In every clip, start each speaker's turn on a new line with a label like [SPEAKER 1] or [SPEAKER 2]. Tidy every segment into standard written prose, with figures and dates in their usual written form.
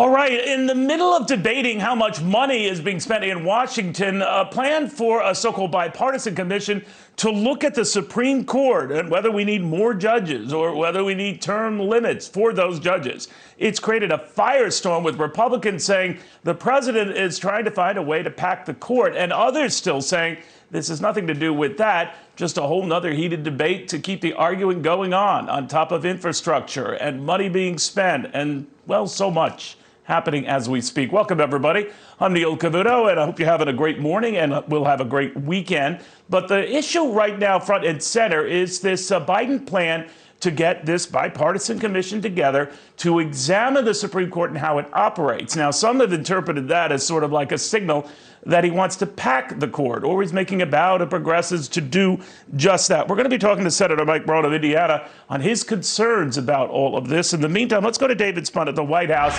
[SPEAKER 1] All right, in the middle of debating how much money is being spent in Washington, a plan for a so-called bipartisan commission to look at the Supreme Court and whether we need more judges or whether we need term limits for those judges. It's created a firestorm with Republicans saying the president is trying to find a way to pack the court, and others still saying this has nothing to do with that, just a whole nother heated debate to keep the arguing going on top of infrastructure and money being spent and, well, so much happening as we speak. Welcome, everybody. I'm Neil CAVUTO, and I hope you're having a great morning and we'll have a great weekend. But the issue right now, front and center, is this Biden plan to get this bipartisan commission together to examine the Supreme Court and how it operates. Now, some have interpreted that as sort of like a signal that he wants to pack the court, or he's making a vow to progressives to do just that. We're going to be talking to Senator Mike Braun of Indiana on his concerns about all of this. In the meantime, let's go to David Spun at the White House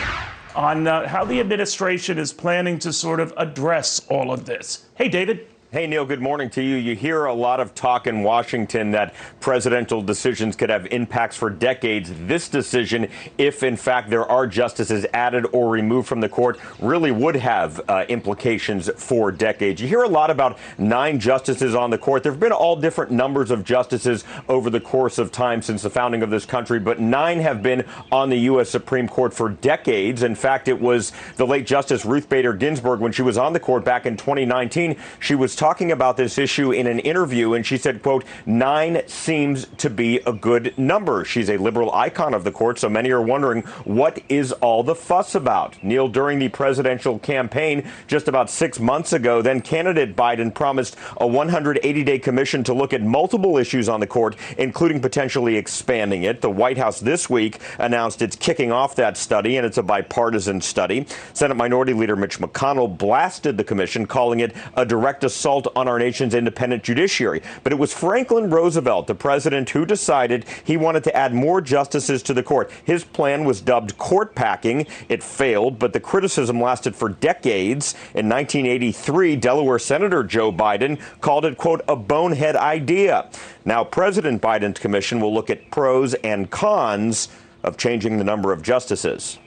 [SPEAKER 1] on how the administration is planning to sort of address all of this. Hey, David.
[SPEAKER 2] Hey, Neil, good morning to you. You hear a lot of talk in Washington that presidential decisions could have impacts for decades. This decision, if in fact there are justices added or removed from the court, really would have implications for decades. You hear a lot about 9 justices on the court. There have been all different numbers of justices over the course of time since the founding of this country, but 9 have been on the U.S. Supreme Court for decades. In fact, it was the late Justice Ruth Bader Ginsburg, when she was on the court back in 2019, she was talking about this issue in an interview, and she said, quote, 9 seems to be a good number. She's a liberal icon of the court, so many are wondering, what is all the fuss about? Neil, during the presidential campaign just about 6 months ago, then candidate Biden promised a 180-day commission to look at multiple issues on the court, including potentially expanding it. The White House this week announced it's kicking off that study, and it's a bipartisan study. Senate Minority Leader Mitch McConnell blasted the commission, calling it a direct assault on our nation's independent judiciary. But it was Franklin Roosevelt, the president, who decided he wanted to add more justices to the court. His plan was dubbed court packing. It failed, but the criticism lasted for decades. In 1983, Delaware Senator Joe Biden called it, quote, a bonehead idea. Now, President Biden's commission will look at pros and cons of changing the number of justices.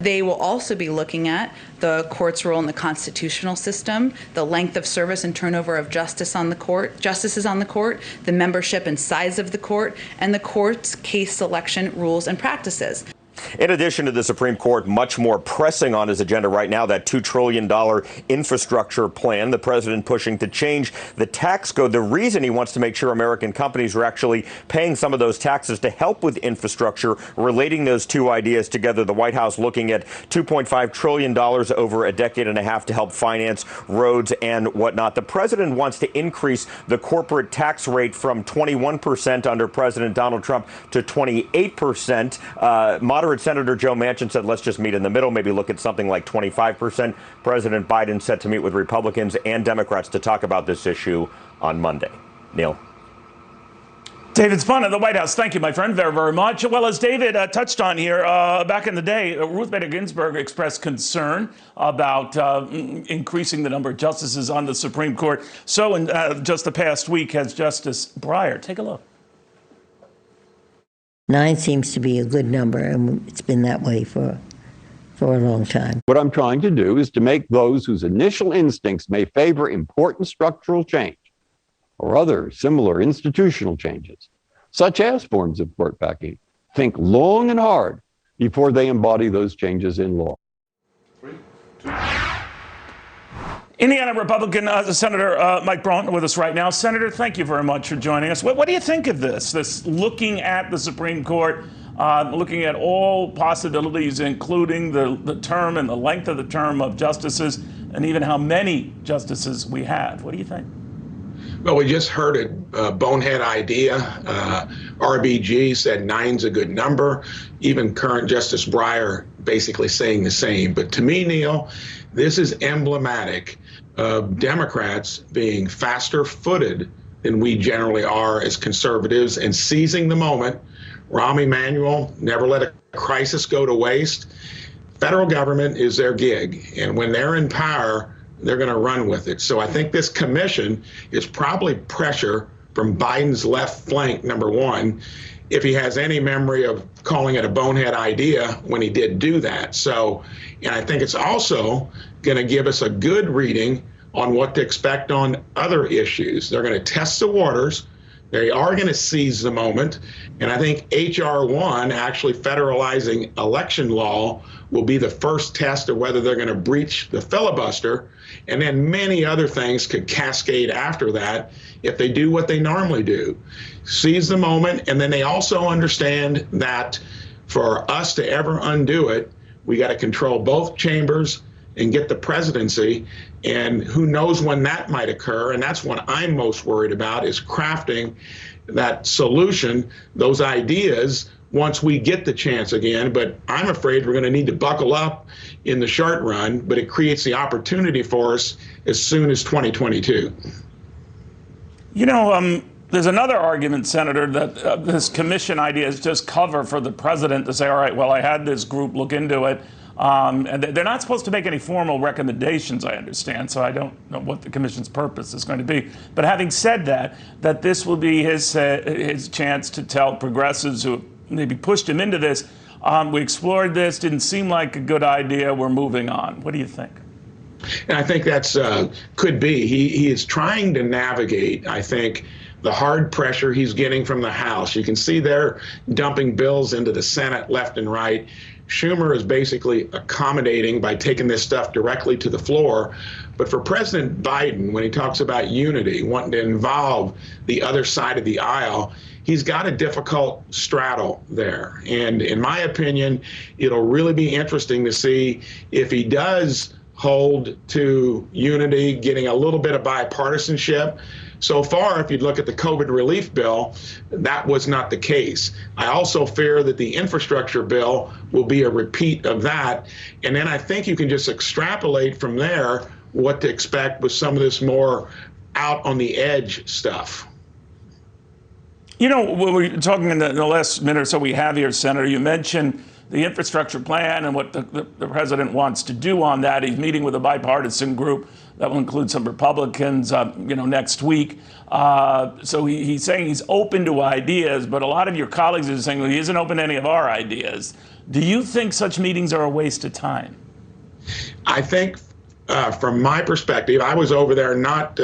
[SPEAKER 3] They will also be looking at the court's role in the constitutional system, the length of service and turnover of justices on the court, the membership and size of the court, and the court's case selection rules and practices.
[SPEAKER 2] In addition to the Supreme Court, much more pressing on his agenda right now, that $2 trillion infrastructure plan, the president pushing to change the tax code. The reason he wants to make sure American companies are actually paying some of those taxes to help with infrastructure, relating those two ideas together. The White House looking at $2.5 trillion over a decade and a half to help finance roads and whatnot. The president wants to increase the corporate tax rate from 21% under President Donald Trump to 28%. Moderate Senator Joe Manchin said, let's just meet in the middle, maybe look at something like 25%. President Biden set to meet with Republicans and Democrats to talk about this issue on Monday. Neil.
[SPEAKER 1] David Spun at the White House. Thank you, my friend, very, very much. Well, as David touched on here, back in the day, Ruth Bader Ginsburg expressed concern about increasing the number of justices on the Supreme Court. So in just the past week has Justice Breyer. Take a look.
[SPEAKER 4] 9 seems to be a good number, and it's been that way for a long time.
[SPEAKER 5] What I'm trying to do is to make those whose initial instincts may favor important structural change or other similar institutional changes, such as forms of court packing, think long and hard before they embody those changes in law.
[SPEAKER 1] 3, 2. Indiana Republican Senator Mike Braun with us right now. Senator, thank you very much for joining us. What do you think of this looking at the Supreme Court, looking at all possibilities, including the term and the length of the term of justices, and even how many justices we have? What do you think?
[SPEAKER 6] Well, we just heard a bonehead idea. RBG said 9's a good number. Even current Justice Breyer basically saying the same. But to me, Neil, this is emblematic of Democrats being faster-footed than we generally are as conservatives and seizing the moment. Rahm Emanuel, never let a crisis go to waste. Federal government is their gig, and when they're in power, they're going to run with it. So I think this commission is probably pressure from Biden's left flank, number one, if he has any memory of calling it a bonehead idea when he did do that. So, and I think it's also going to give us a good reading on what to expect on other issues. They're going to test the waters. They are going to seize the moment. And I think H.R. 1, actually federalizing election law, will be the first test of whether they're going to breach the filibuster. And then many other things could cascade after that if they do what they normally do. Seize the moment. And then they also understand that for us to ever undo it, we got to control both chambers and get the presidency. And who knows when that might occur. And that's what I'm most worried about, is crafting that solution, those ideas, once we get the chance again. But I'm afraid we're going to need to buckle up in the short run, but it creates the opportunity for us as soon as 2022.
[SPEAKER 1] You know, there's another argument, Senator, that this commission idea is just cover for the president to say, all right, well, I had this group look into it. And they're not supposed to make any formal recommendations, I understand, so I don't know what the commission's purpose is going to be. But having said that, that this will be his chance to tell progressives who maybe pushed him into this, we explored this, didn't seem like a good idea, we're moving on. What do you think?
[SPEAKER 6] And I think that's could be. He is trying to navigate, I think, the hard pressure he's getting from the House. You can see they're dumping bills into the Senate left and right. Schumer is basically accommodating by taking this stuff directly to the floor. But for President Biden, when he talks about unity, wanting to involve the other side of the aisle, he's got a difficult straddle there. And in my opinion, it'll really be interesting to see if he does hold to unity, getting a little bit of bipartisanship. So far, if you look at the COVID relief bill, that was not the case. I also fear that the infrastructure bill will be a repeat of that. And then I think you can just extrapolate from there what to expect with some of this more out on the edge stuff.
[SPEAKER 1] You know, when we're talking in the last minute or so we have here, Senator, you mentioned the infrastructure plan and what the president wants to do on that. He's meeting with a bipartisan group that will include some Republicans, next week. So he's saying he's open to ideas, but a lot of your colleagues are saying, well, he isn't open to any of our ideas. Do you think such meetings are a waste of time?
[SPEAKER 6] I think from my perspective, I was over there not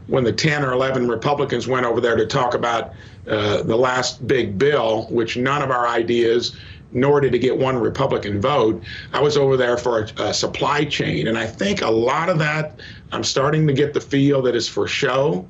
[SPEAKER 6] when the 10 or 11 Republicans went over there to talk about the last big bill, which none of our ideas, nor did it get one Republican vote. I was over there for a supply chain. And I think a lot of that, I'm starting to get the feel that is for show,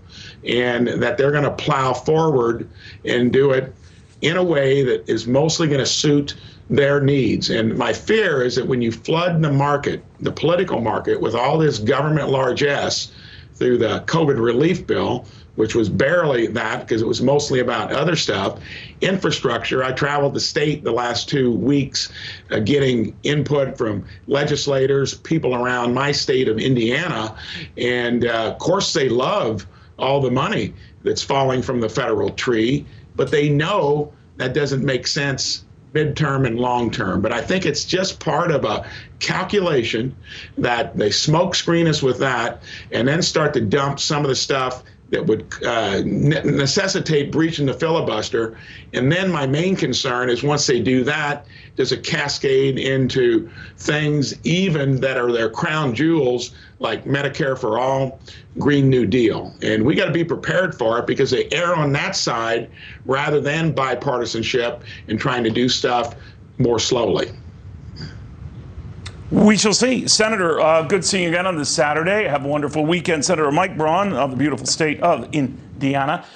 [SPEAKER 6] and that they're going to plow forward and do it in a way that is mostly going to suit their needs. And my fear is that when you flood the market, the political market, with all this government largesse through the COVID relief bill, which was barely that because it was mostly about other stuff. Infrastructure, I traveled the state the last 2 weeks getting input from legislators, people around my state of Indiana. And of course, they love all the money that's falling from the federal tree, but they know that doesn't make sense midterm and long term. But I think it's just part of a calculation that they smoke screen us with that and then start to dump some of the stuff that would necessitate breaching the filibuster. And then my main concern is once they do that, does it cascade into things even that are their crown jewels, like Medicare for all, Green New Deal. And we got to be prepared for it because they err on that side rather than bipartisanship and trying to do stuff more slowly.
[SPEAKER 1] We shall see. Senator, good seeing you again on this Saturday. Have a wonderful weekend. Senator Mike Braun of the beautiful state of Indiana.